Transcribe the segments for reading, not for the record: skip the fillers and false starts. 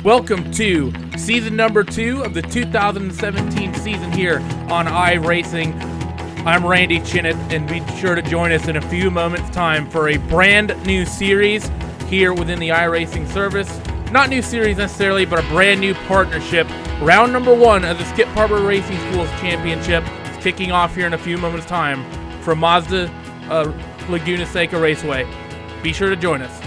Welcome to season number 2 of the 2017 season here on iRacing. I'm Randy Chinnett, and be sure to join us in a few moments' time for a brand new series here within the iRacing service. Not new series necessarily, but a brand new partnership. Round number 1 of the Skip Barber Racing Schools Championship is kicking off here in a few moments' time from Mazda Laguna Seca Raceway. Be sure to join us.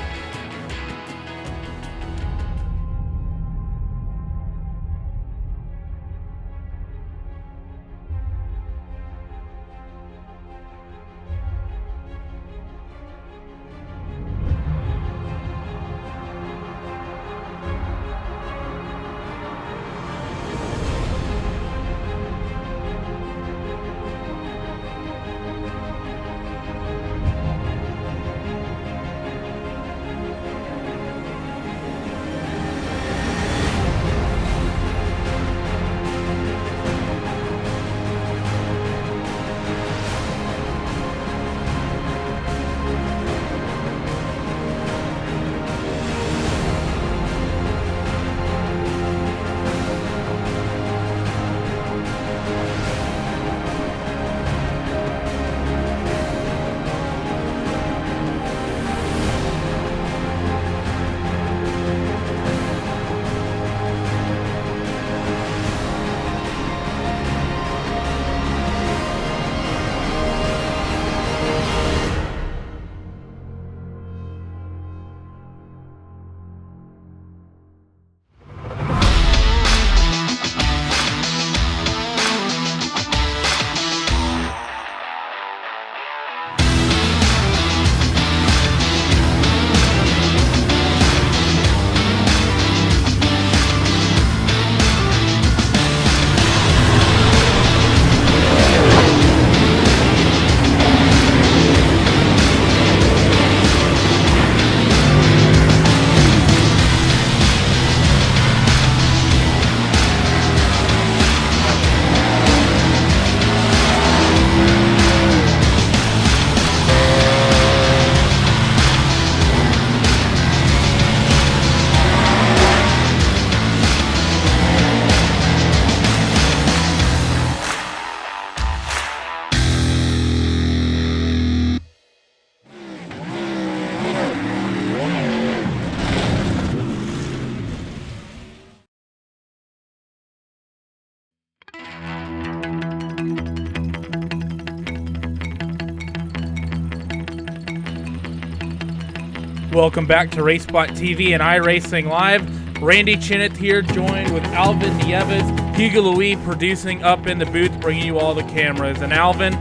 Welcome back to RaceSpotTV and iRacingLive. Randy Chinnett here, joined with Alvin Nieves, Hugo Louis producing up in the booth, bringing you all the cameras. And Alvin,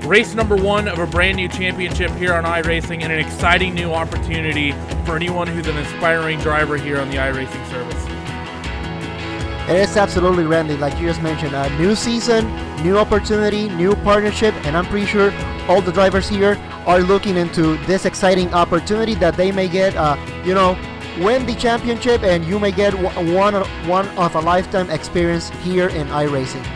race number 1 of a brand new championship here on iRacing, and an exciting new opportunity for anyone who's an aspiring driver here on the iRacing service. It is absolutely, Randy, like you just mentioned, a new season, new opportunity, new partnership, and I'm pretty sure all the drivers here are looking into this exciting opportunity that they may get, win the championship, and you may get one of a lifetime experience here in iRacing.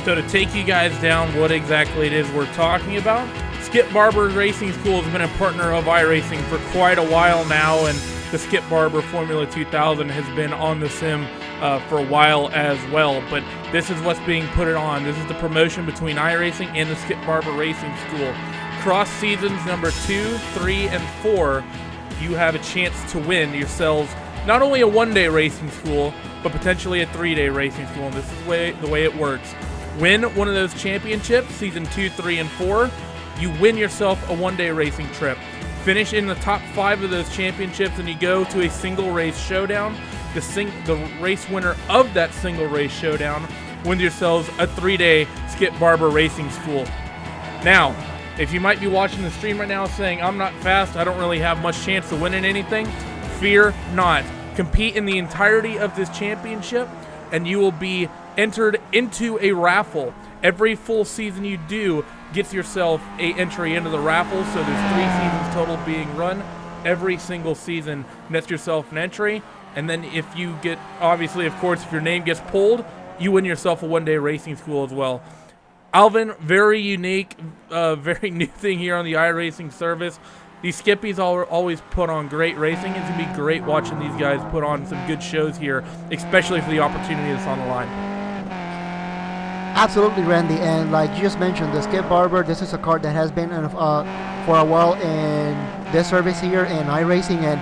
So to take you guys down what exactly it is we're talking about, Skip Barber Racing School has been a partner of iRacing for quite a while now, and the Skip Barber Formula 2000 has been on the sim for a while as well. But this is what's being put on. This is the promotion between iRacing and the Skip Barber Racing School. Cross seasons number 2, 3, and 4, you have a chance to win yourselves not only a one-day racing school, but potentially a 3-day racing school. And this is the way it works. Win one of those championships, season 2, 3, and 4, you win yourself a one-day racing trip. Finish in the top 5 of those championships, and you go to a single race showdown. The race winner of that single race showdown wins yourselves a 3-day Skip Barber Racing School. Now, if you might be watching the stream right now saying, I'm not fast, I don't really have much chance of winning anything, fear not. Compete in the entirety of this championship, and you will be entered into a raffle. Every full season you do gets yourself a entry into the raffle, so there's 3 seasons total being run. Every single season nets yourself an entry, and then if you get, obviously, of course, if your name gets pulled, you win yourself a one-day racing school as well. Alvin, very unique, very new thing here on the iRacing service. these Skippies always put on great racing. It's going to be great watching these guys put on some good shows here, especially for the opportunity that's on the line. Absolutely, Randy, and like you just mentioned, the Skip Barber, this is a car that has been for a while in this service here in iRacing, and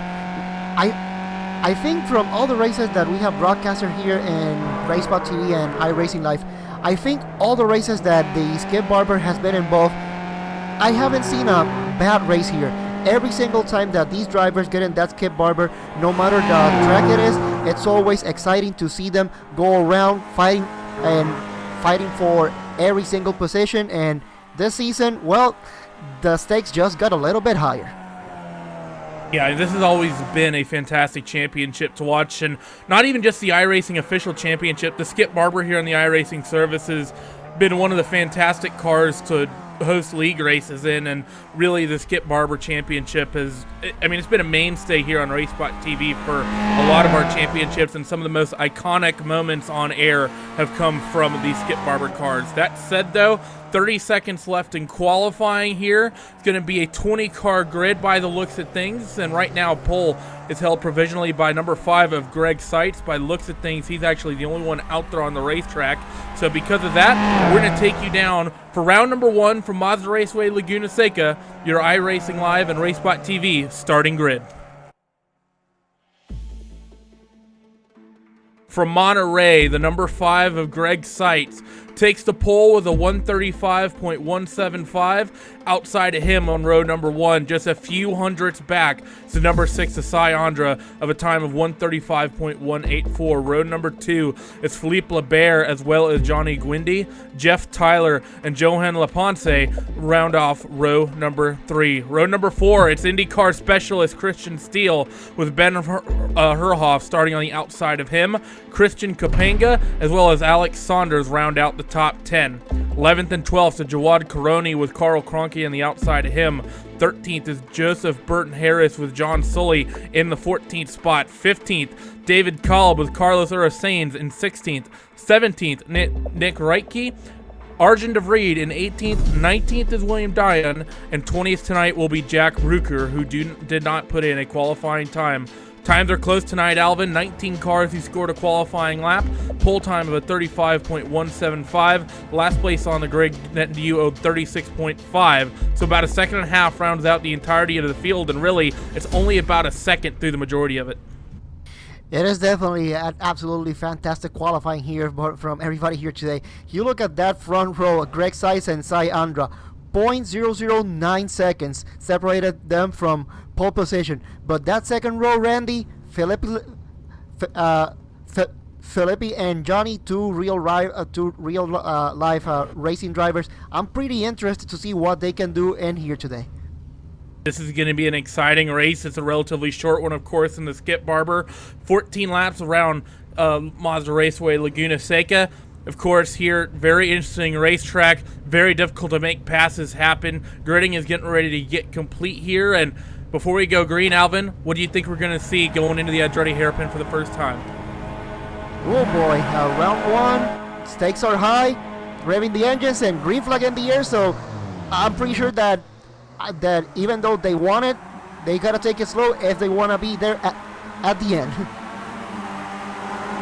I think from all the races that we have broadcasted here in RaceSpotTV and iRacingLive, I think all the races that the Skip Barber has been involved, I haven't seen a bad race here. Every single time that these drivers get in that Skip Barber, no matter the track it is, it's always exciting to see them go around fighting for every single position. And this season, well, the stakes just got a little bit higher. Yeah, this has always been a fantastic championship to watch, and not even just the iRacing official championship. The Skip Barber here on the iRacing service has been one of the fantastic cars to host league races in, and really the Skip Barber championship has, I mean, it's been a mainstay here on RaceSpotTV for a lot of our championships, and some of the most iconic moments on air have come from these Skip Barber cars. That said, though, 30 seconds left in qualifying here. It's going to be a 20-car grid by the looks of things, and right now pole is held provisionally by number 5 of Greg Seitz. By the looks of things, he's actually the only one out there on the racetrack. So because of that, we're going to take you down for round number 1 from Mazda Raceway Laguna Seca, your iRacingLive and RaceSpotTV starting grid. From Monterey, the number 5 of Greg Seitz takes the pole with a 135.175. Outside of him on row number 1, just a few hundredths back, is the number 6 of Andra of a time of 135.184. Row number 2 is Philippe Labert as well as Johnny Guindy. Jeff Tyler and Johan Laponce round off row number 3. Row number 4, it's IndyCar specialist Christian Steele with Ben Herhoff starting on the outside of him. Christian Kapanga as well as Alex Saunders round out the top 10. 11th and 12th is Jawad Karoni with Carl Cronky on the outside of him. 13th is Joseph Burton Harris with John Sully in the 14th spot. 15th, David Kolb with Carlos Urasanes in 16th. 17th, Nick Reitke. Arjun DeVried in 18th. 19th is William Dion. And 20th tonight will be Jack Bruker, who did not put in a qualifying time. Times are close tonight, Alvin. 19 cars who scored a qualifying lap. Pole time of a 35.175. Last place on the grid, net to you, owed 36.5. So about a second and a half rounds out the entirety of the field, and really, it's only about a second through the majority of it. It is definitely an absolutely fantastic qualifying here from everybody here today. You look at that front row, Greg Seitz and Andra. 0.009 seconds separated them from pole position. But that second row, Randy, Felipe and Johnny, two real life racing drivers. I'm pretty interested to see what they can do in here today. This is going to be an exciting race. It's a relatively short one, of course, in the Skip Barber. 14 laps around Mazda Raceway Laguna Seca. Of course, here, very interesting racetrack. Very difficult to make passes happen. Gridding is getting ready to get complete here. And before we go green, Alvin, what do you think we're going to see going into the Andretti hairpin for the first time? Oh boy, round 1, stakes are high, revving the engines and green flag in the air. So I'm pretty sure that even though they want it, they got to take it slow if they want to be there at the end.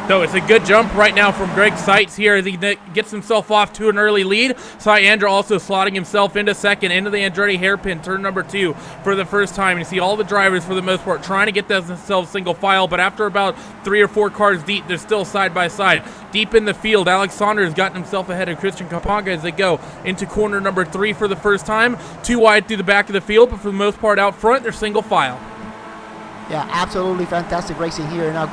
So it's a good jump right now from Greg Seitz here as he gets himself off to an early lead. Andra also slotting himself into second into the Andretti hairpin, turn number 2 for the first time. You see all the drivers for the most part trying to get themselves single file, but after about 3 or 4 cars deep, they're still side by side. Deep in the field, Alex Saunders has gotten himself ahead of Christian Kapanga as they go into corner number 3 for the first time. 2 wide through the back of the field, but for the most part out front, they're single file. Yeah, absolutely fantastic racing here. Now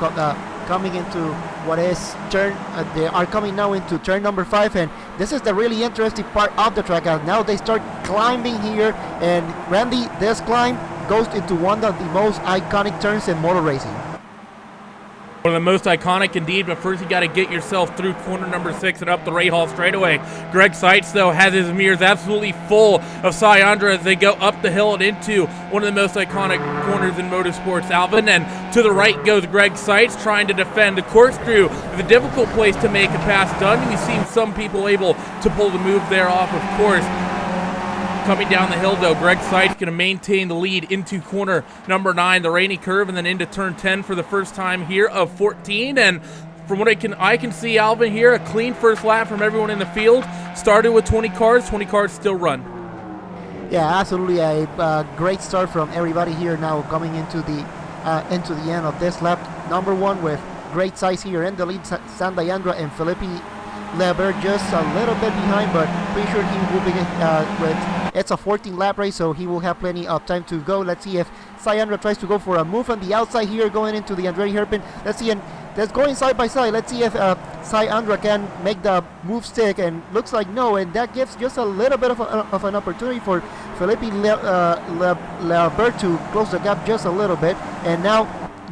coming into what is turn, they are coming now into turn number 5, and this is the really interesting part of the track. Now they start climbing here, and Randy, this climb goes into one of the most iconic turns in motor racing. One of the most iconic indeed, but first you got to get yourself through corner number 6 and up the Rahal straightaway. Greg Seitz, though, has his mirrors absolutely full of Andra as they go up the hill and into one of the most iconic corners in motorsports, Alvin. And to the right goes Greg Seitz trying to defend the corkscrew. It's a difficult place to make a pass done, and you've seen some people able to pull the move there off, of course. Coming down the hill, though, Greg Seitz going to maintain the lead into corner number 9, the rainy curve, and then into turn 10 for the first time here of 14. And from what I can see, Alvin, here, a clean first lap from everyone in the field. Started with 20 cars still run. Yeah, absolutely. A great start from everybody here now coming into the end of this lap. Number 1 with great size here in the lead, Sandayandra and Felipe Leber just a little bit behind, but pretty sure he will be it's a 14 lap race, so he will have plenty of time to go. Let's see if Sayandra tries to go for a move on the outside here going into the Andretti hairpin. Let's see, and that's going side by side. Let's see if Sayandra can make the move stick, and looks like no, and that gives just a little bit of an opportunity for Felipe Leber to close the gap just a little bit. And now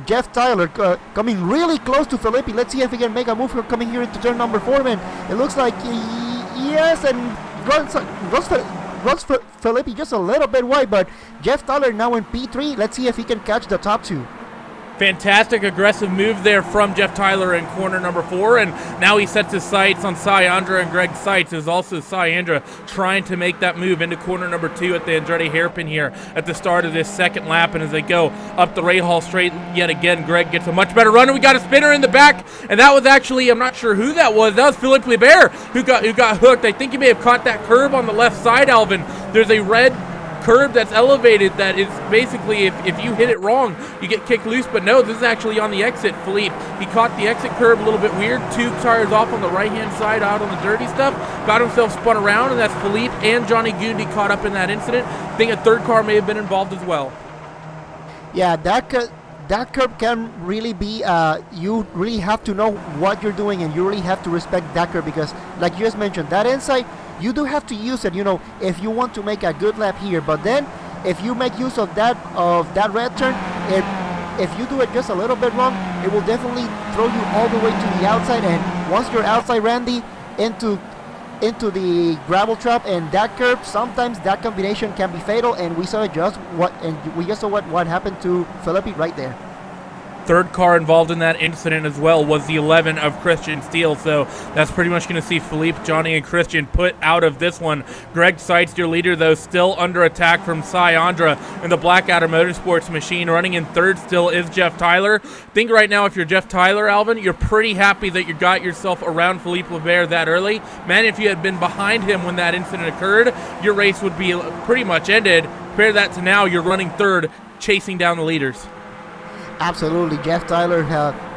Jeff Tyler coming really close to Felipe. Let's see if he can make a move coming here into turn number 4, man. It looks like yes, and runs Felipe just a little bit wide, but Jeff Tyler now in P3. Let's see if he can catch the top 2. Fantastic aggressive move there from Jeff Tyler in corner number 4, and now he sets his sights on Sayandra and Greg Seitz. Is also Sayandra trying to make that move into corner number 2 at the Andretti hairpin here at the start of this second lap. And as they go up the Rahal straight yet again, Greg gets a much better run, and we got a spinner in the back, and that was actually, I'm not sure who that was. That was Philippe Leber who got hooked. I think he may have caught that curb on the left side, Alvin. There's a red curb that's elevated that is basically, if you hit it wrong, you get kicked loose. But no, this is actually on the exit. Philippe, he caught the exit curb a little bit weird, 2 tires off on the right hand side out on the dirty stuff, got himself spun around, and that's Philippe and Johnny Gundy caught up in that incident. I think a third car may have been involved as well. Yeah, that curb can really be, you really have to know what you're doing, and you really have to respect that curb, because like you just mentioned, that inside, you do have to use it, if you want to make a good lap here. But then if you make use of that red turn, if you do it just a little bit wrong, it will definitely throw you all the way to the outside. And once you're outside, Randy, into the gravel trap and that curb, sometimes that combination can be fatal, and we just saw what happened to Felipe right there. Third car involved in that incident as well was the 11 of Christian Steele, so that's pretty much going to see Philippe, Johnny, and Christian put out of this one. Greg Seitz, your leader, though, still under attack from Sayandra in the Blackadder Motorsports machine. Running in third still is Jeff Tyler. I think right now, if you're Jeff Tyler, Alvin, you're pretty happy that you got yourself around Philippe Leber that early. Man, if you had been behind him when that incident occurred, your race would be pretty much ended. Compare that to now, you're running third, chasing down the leaders. Absolutely, Jeff Tyler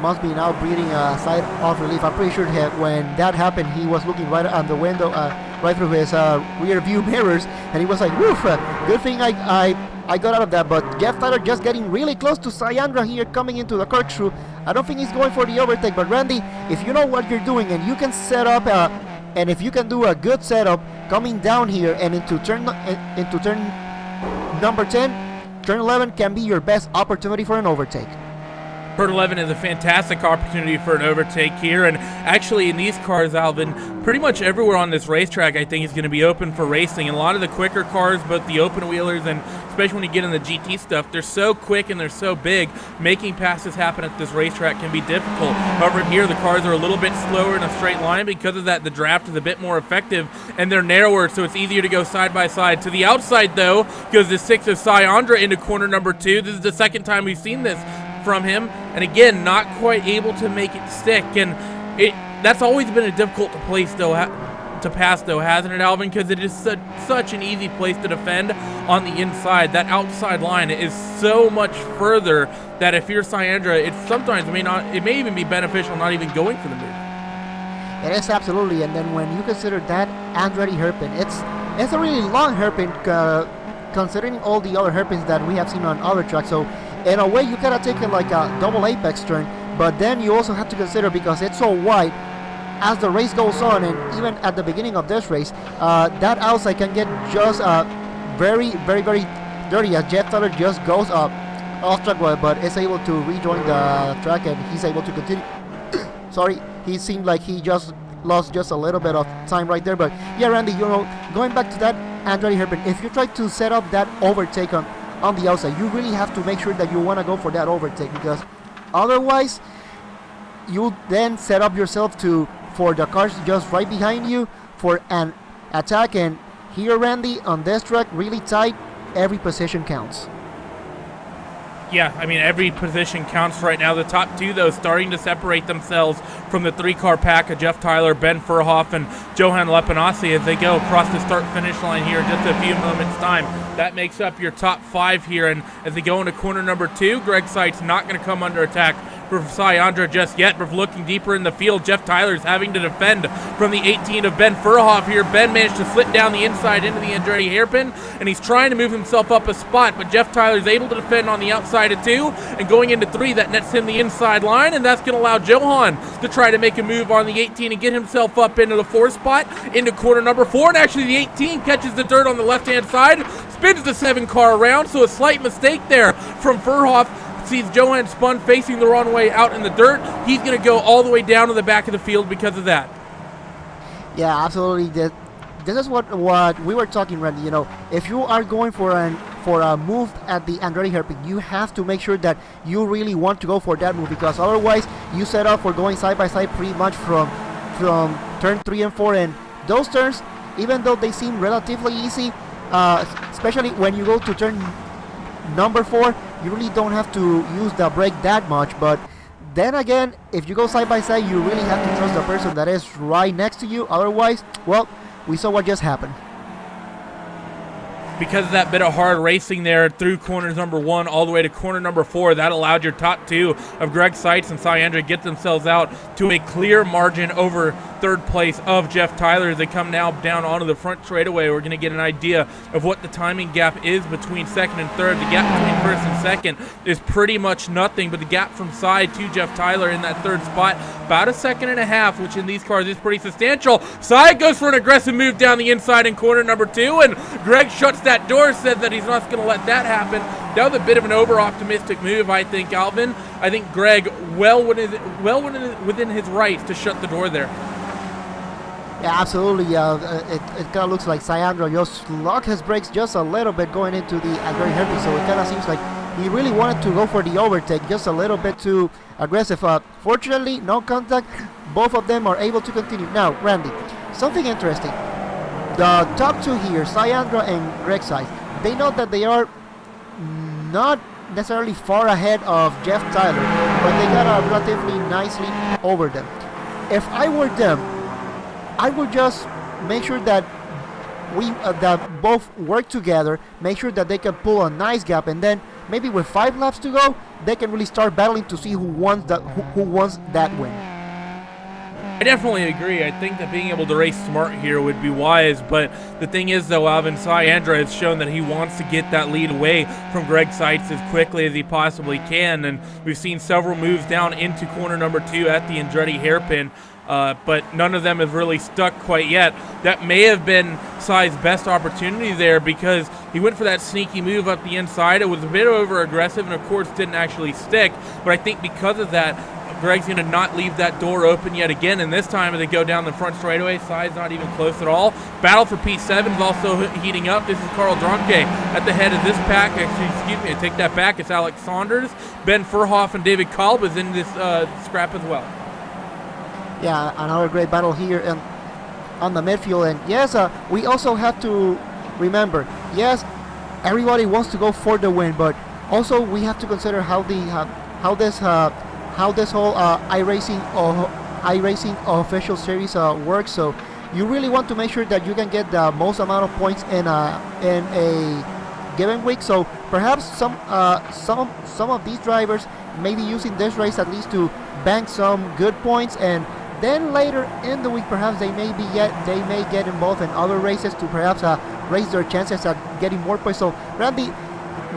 must be now breathing a sigh of relief. I'm pretty sure when that happened, he was looking right on the window, right through his rear view mirrors, and he was like, "Woof! Good thing I got out of that." But Jeff Tyler just getting really close to Sayandra here, coming into the corkscrew. I don't think he's going for the overtake, but Randy, if you know what you're doing and you can set up, and if you can do a good setup coming down here and into turn number 10. Turn 11 can be your best opportunity for an overtake. Turn 11 is a fantastic opportunity for an overtake here, and actually in these cars, Alvin, pretty much everywhere on this racetrack I think is going to be open for racing. And a lot of the quicker cars, both the open wheelers and especially when you get in the GT stuff, they're so quick and they're so big, making passes happen at this racetrack can be difficult. However, here the cars are a little bit slower in a straight line. Because of that, the draft is a bit more effective and they're narrower, so it's easier to go side by side. To the outside, though, goes the 6 of Sayandra into corner number 2. This is the second time we've seen this from him, and again, not quite able to make it stick. And that's always been a difficult place, though, to pass, though, hasn't it, Alvin? Because it is such an easy place to defend on the inside. That outside line is so much further that if you're Sayandra, it may even be beneficial not even going for the move. It is, absolutely. And then when you consider that Andretti hairpin, it's a really long hairpin considering all the other hairpins that we have seen on other tracks. So in a way, you kind of take it like a double apex turn, but then you also have to consider, because it's so wide, as the race goes on, and even at the beginning of this race, that outside can get just very, very, very dirty, as Jeff Tyler just goes off track, but is able to rejoin the track, and he's able to continue. Sorry, he seemed like he just lost just a little bit of time right there. But yeah, Randy, going back to that Andretti hairpin, if you try to set up that overtake on the outside, you really have to make sure that you want to go for that overtake, because otherwise you then set up yourself for the cars just right behind you for an attack, and Here, Randy, on this track, really tight, every position counts. Yeah, I mean, every position counts right now. The top two, though, starting to separate themselves from the three-car pack of Jeff Tyler, Ben Furhoff, and Johan Lepanassi as they go across the start-finish line here in just a few moments' time. That makes up your top 5 here, and as they go into corner number 2, Greg Seitz not going to come under attack for Sayandra just yet, but looking deeper in the field, Jeff Tyler's having to defend from the 18 of Ben Furhoff here. Ben managed to slip down the inside into the Andretti hairpin, and he's trying to move himself up a spot, but Jeff Tyler's able to defend on the outside of 2, and going into 3, that nets him the inside line, and that's going to allow Johan to try to make a move on the 18 and get himself up into the 4 spot, into corner number 4, and actually the 18 catches the dirt on the left-hand side, spins the 7 car around, so a slight mistake there from Furhoff. Sees Johan spun facing the wrong way out in the dirt. He's going to go all the way down to the back of the field because of that. Yeah, absolutely. This is what we were talking, Randy. You know, if you are going for a move at the Andretti hairpin, you have to make sure that you really want to go for that move, because otherwise you set up for going side by side pretty much from turn 3 and 4, and those turns, even though they seem relatively easy, especially when you go to turn number 4, you really don't have to use the brake that much. But then again, if you go side by side, you really have to trust the person that is right next to you. Otherwise, well, we saw what just happened. Because of that bit of hard racing there through corners number 1 all the way to corner number 4, that allowed your top 2 of Greg Seitz and Sayandra to get themselves out to a clear margin over third place of Jeff Tyler. As they come now down onto the front straightaway, we're going to get an idea of what the timing gap is between second and third. The gap between first and second is pretty much nothing, but the gap from side to Jeff Tyler in that third spot, about a second and a half, which in these cars is pretty substantial. Side goes for an aggressive move down the inside in corner number 2, and Greg shuts that door, says that he's not going to let that happen. That was a bit of an over-optimistic move, I think, Alvin. I think Greg well within his rights to shut the door there. Yeah, absolutely. It kind of looks like Sayandra just locked his brakes just a little bit going into the Andretti hairpin, so it kind of seems like he really wanted to go for the overtake, just a little bit too aggressive. Fortunately, no contact. Both of them are able to continue. Now, Randy, something interesting. The top 2 here, Sayandra and Greg Seitz, they know that they are not necessarily far ahead of Jeff Tyler, but they got relatively nicely over them. If I were them, I would just make sure that that both work together, make sure that they can pull a nice gap, and then maybe with 5 laps to go, they can really start battling to see who wants that win. I definitely agree. I think that being able to race smart here would be wise, but the thing is, though, Alvin, Sayandra has shown that he wants to get that lead away from Greg Seitz as quickly as he possibly can, and we've seen several moves down into corner number 2 at the Andretti hairpin, but none of them have really stuck quite yet. That may have been Say's best opportunity there, because he went for that sneaky move up the inside. It was a bit over-aggressive and, of course, didn't actually stick, but I think because of that, Greg's going to not leave that door open yet again, and this time as they go down the front straightaway, Say's not even close at all. Battle for P7 is also heating up. This is Carl Dronke at the head of this pack. Actually, excuse me, I take that back. It's Alex Saunders, Ben Furhoff, and David Kolb is in this scrap as well. Yeah, another great battle here on the midfield. And yes, we also have to remember, yes, everybody wants to go for the win, but also we have to consider how this whole iRacing official series works. So you really want to make sure that you can get the most amount of points in a given week. So perhaps some of these drivers may be using this race at least to bank some good points, and then later in the week perhaps they may get involved in other races to perhaps raise their chances at getting more points. So Randy,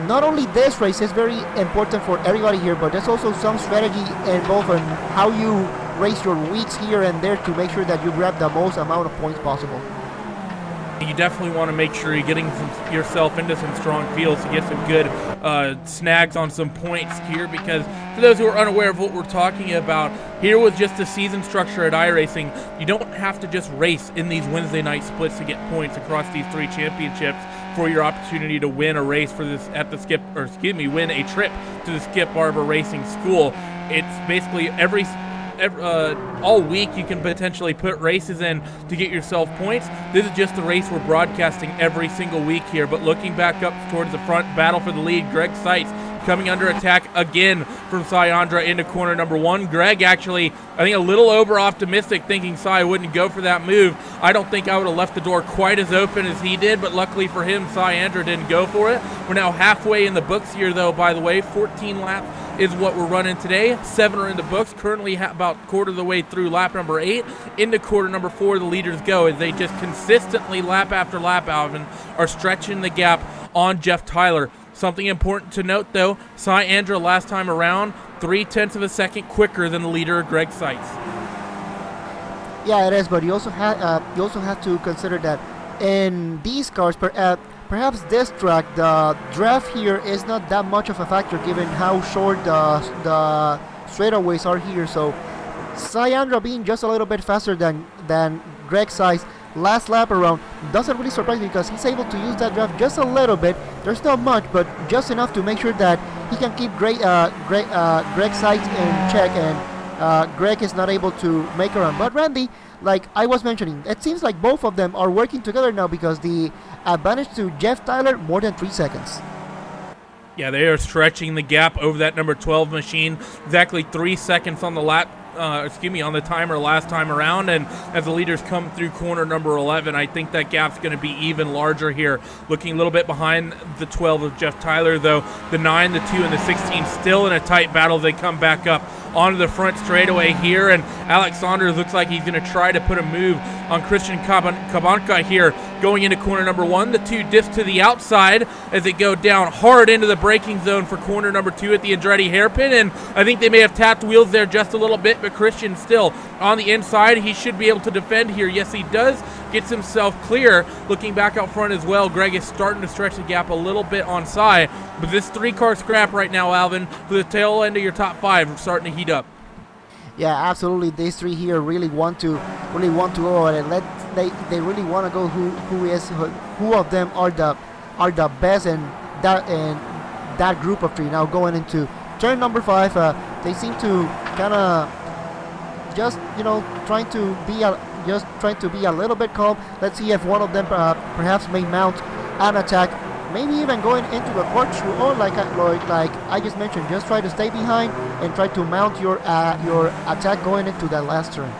not only this race is very important for everybody here, but there's also some strategy involved in how you race your weeks here and there to make sure that you grab the most amount of points possible. You definitely want to make sure you're getting yourself into some strong fields to get some good snags on some points here, because for those who are unaware of what we're talking about, here with just the season structure at iRacing, you don't have to just race in these Wednesday night splits to get points across these 3 championships for your opportunity to win a race for this win a trip to the Skip Barber Racing School. It's basically all week you can potentially put races in to get yourself points. This is just the race we're broadcasting every single week here. But looking back up towards the front, battle for the lead, Greg Seitz coming under attack again from Sayandra into corner number 1. Greg actually, I think, a little over-optimistic, thinking Sai wouldn't go for that move. I don't think I would have left the door quite as open as he did, but luckily for him, Sayandra didn't go for it. We're now halfway in the books here, though, by the way. 14 laps is what we're running today. 7 are in the books. Currently about quarter of the way through lap number 8. Into quarter number 4, the leaders go as they just consistently, lap after lap, Alvin, are stretching the gap on Jeff Tyler. Something important to note, though, Sayandra last time around, 0.3 of a second quicker than the leader, Greg Seitz. Yeah, it is, but you also have to consider that in these cars, perhaps this track, the draft here is not that much of a factor given how short the straightaways are here. So Sayandra being just a little bit faster than Greg Seitz last lap around doesn't really surprise me, because he's able to use that draft just a little bit. There's not much, but just enough to make sure that he can keep Greg Seitz in check, and Greg is not able to make a run. But Randy, like I was mentioning, it seems like both of them are working together now, because the advantage to Jeff Tyler, more than 3 seconds. Yeah, they are stretching the gap over that number 12 machine. Exactly 3 seconds on the on the timer last time around, and as the leaders come through corner number 11, I think that gap's going to be even larger here. Looking a little bit behind the 12 of Jeff Tyler, though. The 9, the 2, and the 16 still in a tight battle. They come back up onto the front straightaway here, and Alex Saunders looks like he's going to try to put a move on Christian Cabanca here, going into corner number 1. The 2 diffs to the outside as they go down hard into the braking zone for corner number 2 at the Andretti hairpin, and I think they may have tapped wheels there just a little bit, but Christian still on the inside. He should be able to defend here. Yes, he does. Gets himself clear. Looking back out front as well, Greg is starting to stretch the gap a little bit on Sai, but this 3-car scrap right now, Alvin, for the tail end of your top 5, starting to heat up. Yeah, absolutely. These 3 here really want to go at it. They really want to go who of them are the best in that group of 3. Now going into turn number 5, they seem to kind of just trying to be a little bit calm. Let's see if one of them perhaps may mount an attack, maybe even going into the corkscrew, or like I just mentioned, just try to stay behind and try to mount your attack going into that last turn.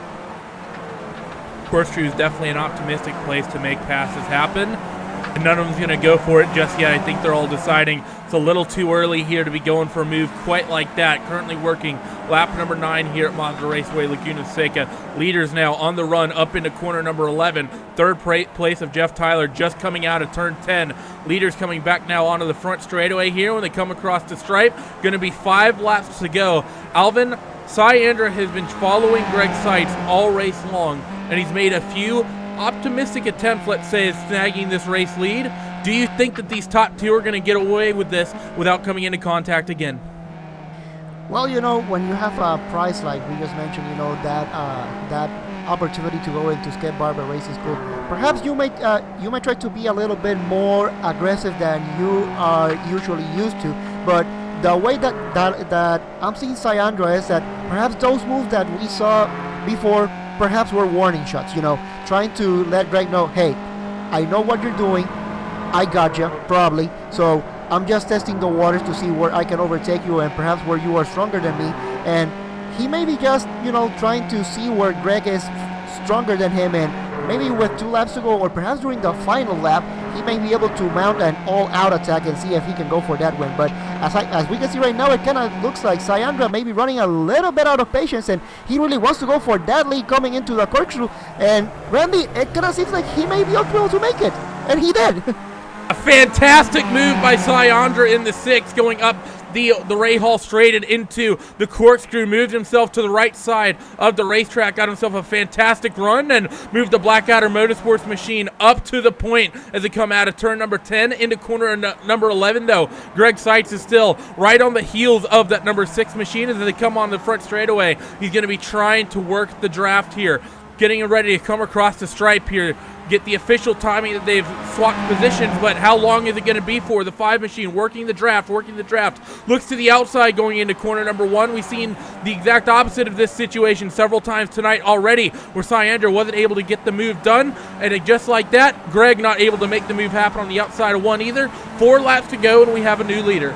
Corkscrew is definitely an optimistic place to make passes happen, and none of them's going to go for it just yet. I think they're all deciding it's a little too early here to be going for a move quite like that. Currently working lap number 9 here at Mazda Raceway, Laguna Seca. Leaders now on the run up into corner number 11. Third place of Jeff Tyler just coming out of turn 10. Leaders coming back now onto the front straightaway here when they come across the stripe. Going to be 5 laps to go. Alvin, Sayandra has been following Greg Seitz all race long, and he's made a few optimistic attempts, let's say, at snagging this race lead. Do you think that these top 2 are going to get away with this without coming into contact again? Well, when you have a prize like we just mentioned, that opportunity to go into Skip Barber Racing School, perhaps you might try to be a little bit more aggressive than you are usually used to. But the way that I'm seeing Sayandra is that perhaps those moves that we saw before perhaps were warning shots. Trying to let Greg know, hey, I know what you're doing. I got you, probably. So I'm just testing the waters to see where I can overtake you and perhaps where you are stronger than me. And he may be just, trying to see where Greg is stronger than him, and maybe with 2 laps to go, or perhaps during the final lap, he may be able to mount an all-out attack and see if he can go for that win. But as we can see right now, it kind of looks like Sayandra may be running a little bit out of patience, and he really wants to go for that lead coming into the corkscrew. And Randy, it kind of seems like he may be able to make it, and he did. A fantastic move by Sayandra in the 6, going up the Ray Hall straight and into the corkscrew, moved himself to the right side of the racetrack, got himself a fantastic run, and moved the Blackadder Motorsports machine up to the point as they come out of turn number 10 into corner number 11, though. Greg Seitz is still right on the heels of that number 6 machine as they come on the front straightaway. He's going to be trying to work the draft here, getting ready to come across the stripe here. get the official timing that they've swapped positions, but how long is it going to be for? The 5 machine working the draft, looks to the outside going into corner number 1. We've seen the exact opposite of this situation several times tonight already, where Syandra wasn't able to get the move done, and just like that, Greg not able to make the move happen on the outside of 1 either. 4 laps to go, and we have a new leader.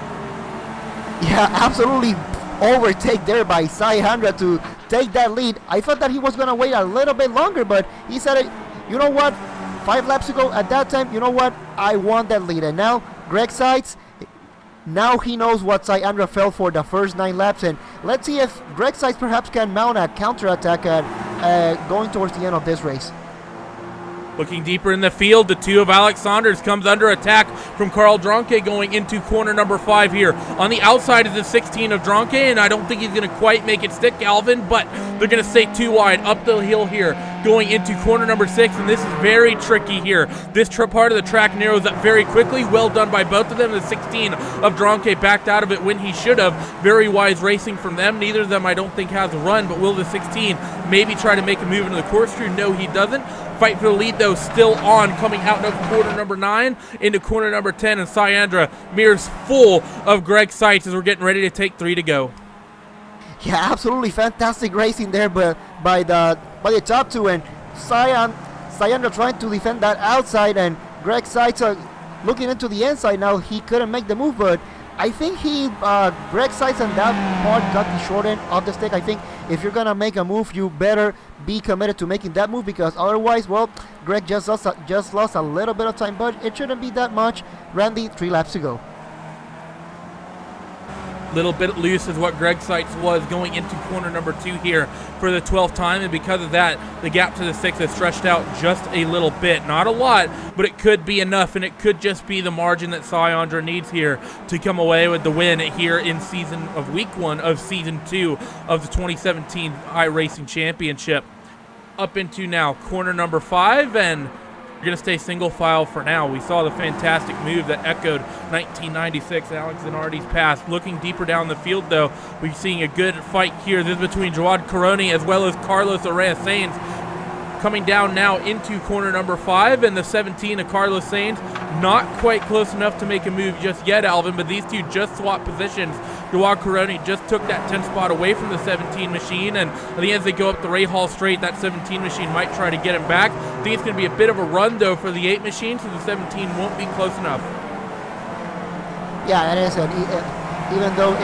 Yeah, absolutely overtake there by Syandra to take that lead. I thought that he was going to wait a little bit longer, but he said, you know what, 5 laps ago at that time, you know what, I want that lead. And now Greg Seitz, now he knows what Syandra felt for the first 9 laps, and let's see if Greg Seitz perhaps can mount a counterattack going towards the end of this race. Looking deeper in the field, the 2 of Alex Saunders comes under attack from Carl Dronke going into corner number 5 here. On the outside is the 16 of Dronke, and I don't think he's going to quite make it stick, Alvin, but they're going to stay too wide up the hill here going into corner number 6, and this is very tricky here. This part of the track narrows up very quickly. Well done by both of them. The 16 of Dronke backed out of it when he should have. Very wise racing from them. Neither of them I don't think has a run, but will the 16 maybe try to make a move into the corkscrew? No, he doesn't. Fight for the lead, though, still on, coming out of corner number 9 into corner number 10, and Syandra mirrors full of Greg Seitz as we're getting ready to take 3 to go. Yeah, absolutely fantastic racing there by the top 2, and Syandra trying to defend that outside, and Greg Seitz looking into the inside. Now he couldn't make the move, but I think Greg Seitz on that part got the short end of the stick. I think if you're gonna make a move, you better be committed to making that move, because otherwise, well, Greg just lost a little bit of time, but it shouldn't be that much. Randy, 3 laps to go. Little bit loose is what Greg Seitz was going into corner number 2 here for the 12th time, and because of that, the gap to the 6 has stretched out just a little bit. Not a lot, but it could be enough, and it could just be the margin that Syandra needs here to come away with the win here in week 1 of season 2 of the 2017 iRacing Championship. Up into now corner number 5, and we're going to stay single file for now. We saw the fantastic move that echoed 1996 Alex Zanardi's pass. Looking deeper down the field, though, we're seeing a good fight here. This is between Jawad Caroni as well as Carlos Araya-Sainz. Coming down now into corner number 5, and the 17 of Carlos Sainz not quite close enough to make a move just yet, Alvin, but these two just swapped positions. Jawad Caroni just took that 10 spot away from the 17 machine, and I think as they go up the Rahal straight, that 17 machine might try to get him back. I think it's going to be a bit of a run, though, for the 8 machine, so the 17 won't be close enough. Yeah, it is. Even though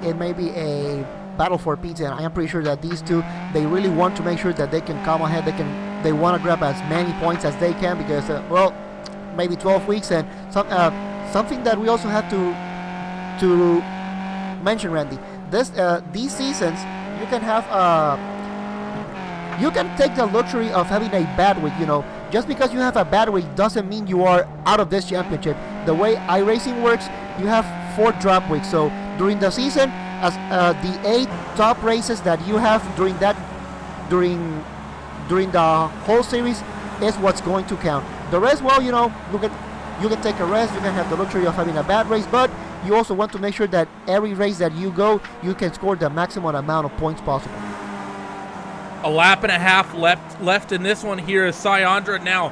it may be a battle for pizza, and I am pretty sure that these two, they really want to make sure that they can come ahead. They want to grab as many points as they can, because well, maybe 12 weeks, and something that we also have to mention, Randy. These seasons, you can have you can take the luxury of having a bad week. You know, just because you have a bad week doesn't mean you are out of this championship. The way iRacing works, you have 4 drop weeks. So during the season, as the 8 top races that you have during the whole series is what's going to count. The rest, well, you know, you can take a rest. You can have the luxury of having a bad race, but you also want to make sure that every race that you go, you can score the maximum amount of points possible. A lap and a half left in this one here is Syandra now.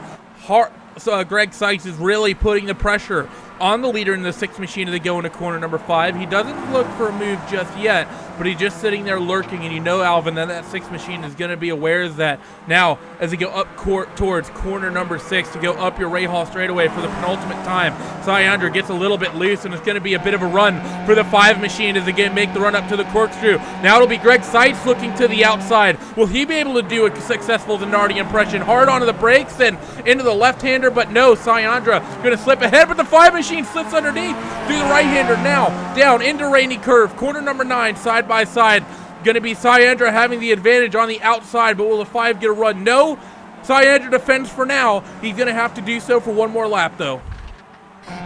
Greg Seitz is really putting the pressure on the leader in the 6 machine as they go into corner number 5. He doesn't look for a move just yet, but he's just sitting there lurking, and you know, Alvin, that 6 machine is going to be aware of that. Now, as they go up towards corner number 6 to go up your Rahal straightaway for the penultimate time, Syandra gets a little bit loose, and it's going to be a bit of a run for the 5 machine as they make the run up to the corkscrew. Now it'll be Greg Seitz looking to the outside. Will he be able to do a successful Zanardi impression? Hard onto the brakes and into the left-hander, but no, Syandra going to slip ahead, but the 5 machine slips underneath through the right-hander. Now down into Rainy Curve, corner number 9, side by side. Going to be Syandra having the advantage on the outside, but will the 5 get a run? No. Syandra defends for now. He's going to have to do so for one more lap, though.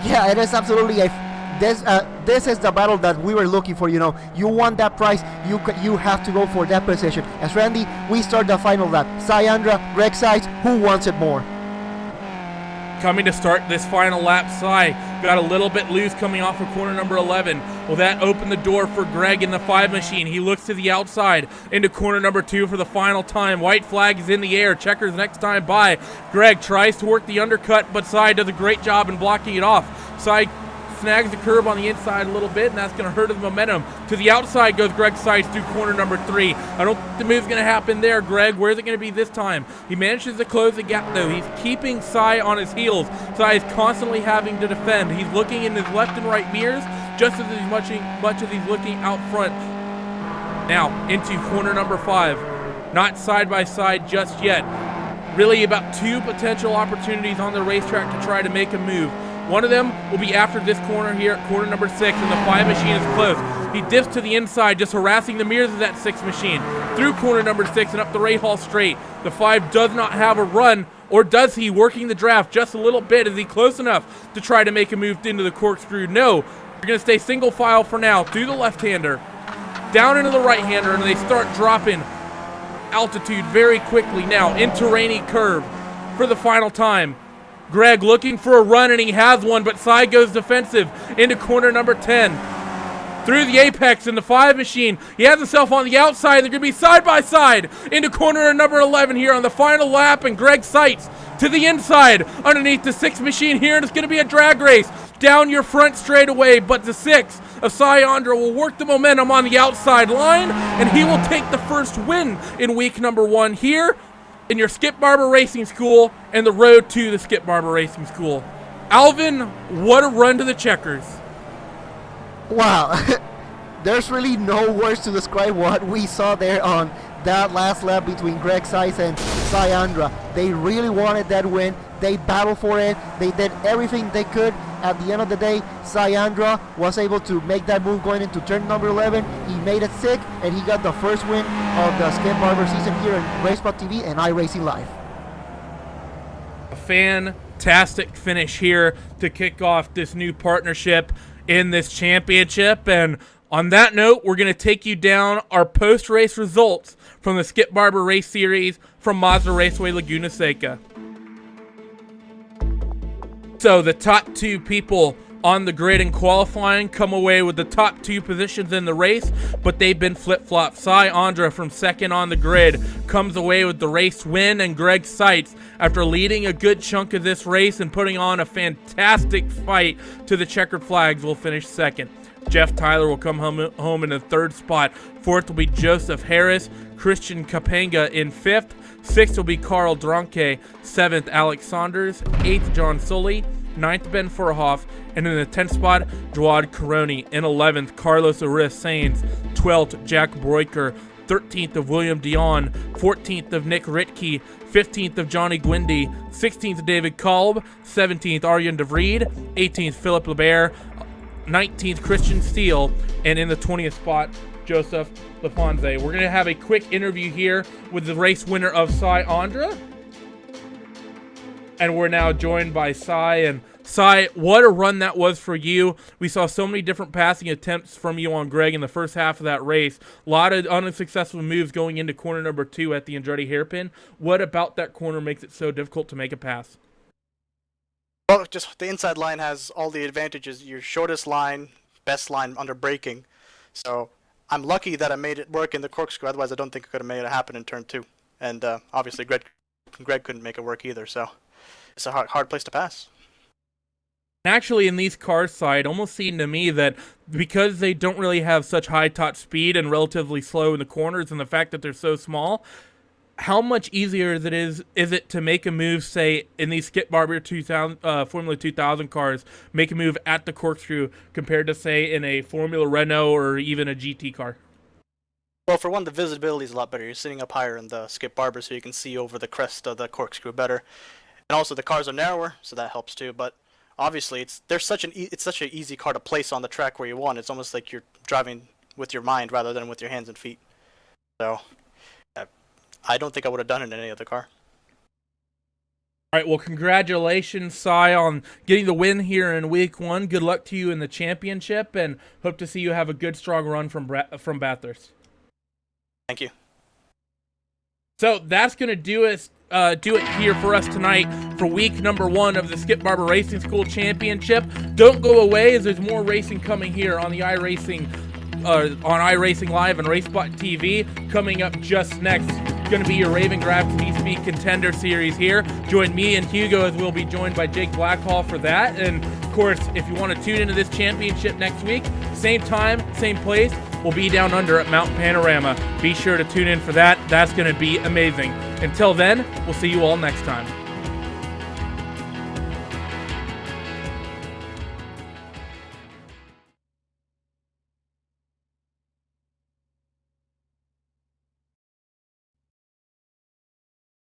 Yeah, it is absolutely this is the battle that we were looking for. You know, you want that prize, you have to go for that position. As Randy, we start the final lap. Syandra, Greg Seitz, who wants it more? Coming to start this final lap, got a little bit loose coming off of corner number 11. Will that open the door for Greg in the 5 machine? He looks to the outside into corner number 2 for the final time. White flag is in the air. Checkers next time by. Greg tries to work the undercut, but Cy does a great job in blocking it off. Cy snags the curb on the inside a little bit, and that's going to hurt his momentum. To the outside goes Greg Seitz through corner number 3. I don't think the move's going to happen there, Greg. Where's it going to be this time? He manages to close the gap, though. He's keeping Cy on his heels. Cy is constantly having to defend. He's looking in his left and right mirrors just as much as he's looking out front. Now, into corner number 5. Not side by side just yet. Really about 2 potential opportunities on the racetrack to try to make a move. One of them will be after this corner here at corner number 6, and the 5 machine is close. He dips to the inside, just harassing the mirrors of that 6 machine. Through corner number 6 and up the Ray Hall straight. The 5 does not have a run, or does he? Working the draft just a little bit. Is he close enough to try to make a move into the corkscrew? No. They're going to stay single file for now. Through the left-hander, down into the right-hander, and they start dropping altitude very quickly now into rainy curve for the final time. Greg looking for a run, and he has one, but Cy goes defensive into corner number 10. Through the apex in the 5 machine. He has himself on the outside. They're going to be side by side into corner number 11 here on the final lap, and Greg Seitz to the inside underneath the 6 machine here, and it's going to be a drag race down your front straightaway, but the 6 of Cy Andra will work the momentum on the outside line, and he will take the first win in week number 1 here in your Skip Barber Racing School and the road to the Skip Barber Racing School. Alvin, what a run to the checkers. Wow. There's really no words to describe what we saw there on that last lap between Greg Seitz and Cy Andra. They really wanted that win. They battled for it. They did everything they could. At the end of the day, Cy Andra was able to make that move going into turn number 11. He made it sick, and he got the first win of the Skip Barber season here on RaceSpotTV and iRacingLive. A fantastic finish here to kick off this new partnership in this championship. And on that note, we're going to take you down our post-race results from the Skip Barber Race Series from Mazda Raceway Laguna Seca. So the top 2 people on the grid in qualifying come away with the top 2 positions in the race, but they've been flip-flopped. Cy Andra from second on the grid comes away with the race win, and Greg Seitz, after leading a good chunk of this race and putting on a fantastic fight to the checkered flags, will finish second. Jeff Tyler will come home in the 3rd spot. 4th will be Joseph Harris. Christian Capanga in 5th. 6th will be Carl Dronke. 7th, Alex Saunders. 8th, John Sully. 9th, Ben Furhoff. And in the 10th spot, Jawad Karoni. In 11th, Carlos Arias Sainz. 12th, Jack Broiker. 13th of William Dion. 14th of Nick Ritke. 15th of Johnny Gwindy. 16th, David Kolb. 17th, Arjen de Vried. 18th, Philip Lebert. 19th, Christian Steele, and in the 20th spot, Joseph Lafonze. We're going to have a quick interview here with the race winner of Cy Andra. And we're now joined by Cy. And Cy, what a run that was for you. We saw so many different passing attempts from you on Greg in the first half of that race. A lot of unsuccessful moves going into corner number 2 at the Andretti hairpin. What about that corner makes it so difficult to make a pass? Well, just the inside line has all the advantages. Your shortest line, best line under braking. So I'm lucky that I made it work in the corkscrew. Otherwise, I don't think I could have made it happen in turn 2. And obviously, Greg couldn't make it work either. So it's a hard place to pass. Actually, in these cars side, it almost seemed to me that because they don't really have such high top speed and relatively slow in the corners, and the fact that they're so small, how much easier is it to make a move, say, in these Skip Barber 2000 Formula 2000 cars, make a move at the corkscrew compared to, say, in a Formula Renault or even a GT car? Well, for one, the visibility is a lot better. You're sitting up higher in the Skip Barber, so you can see over the crest of the corkscrew better. And also, the cars are narrower, so that helps too. But obviously, it's such an easy car to place on the track where you want. It's almost like you're driving with your mind rather than with your hands and feet. So I don't think I would have done it in any other car. All right, well, congratulations, Cy, on getting the win here in week 1. Good luck to you in the championship, and hope to see you have a good, strong run from Bathurst. Thank you. So that's going to do us do it here for us tonight for week number 1 of the Skip Barber Racing School Championship. Don't go away, as there's more racing coming here on the iRacing Live and RaceSpotTV. Coming up just next, going to be your Raven Grabs V-Speed Contender Series here. Join me and Hugo, as we'll be joined by Jake Blackhall for that. And of course, if you want to tune into this championship next week, same time, same place, we'll be down under at Mountain Panorama. Be sure to tune in for that. That's going to be amazing. Until then, we'll see you all next time.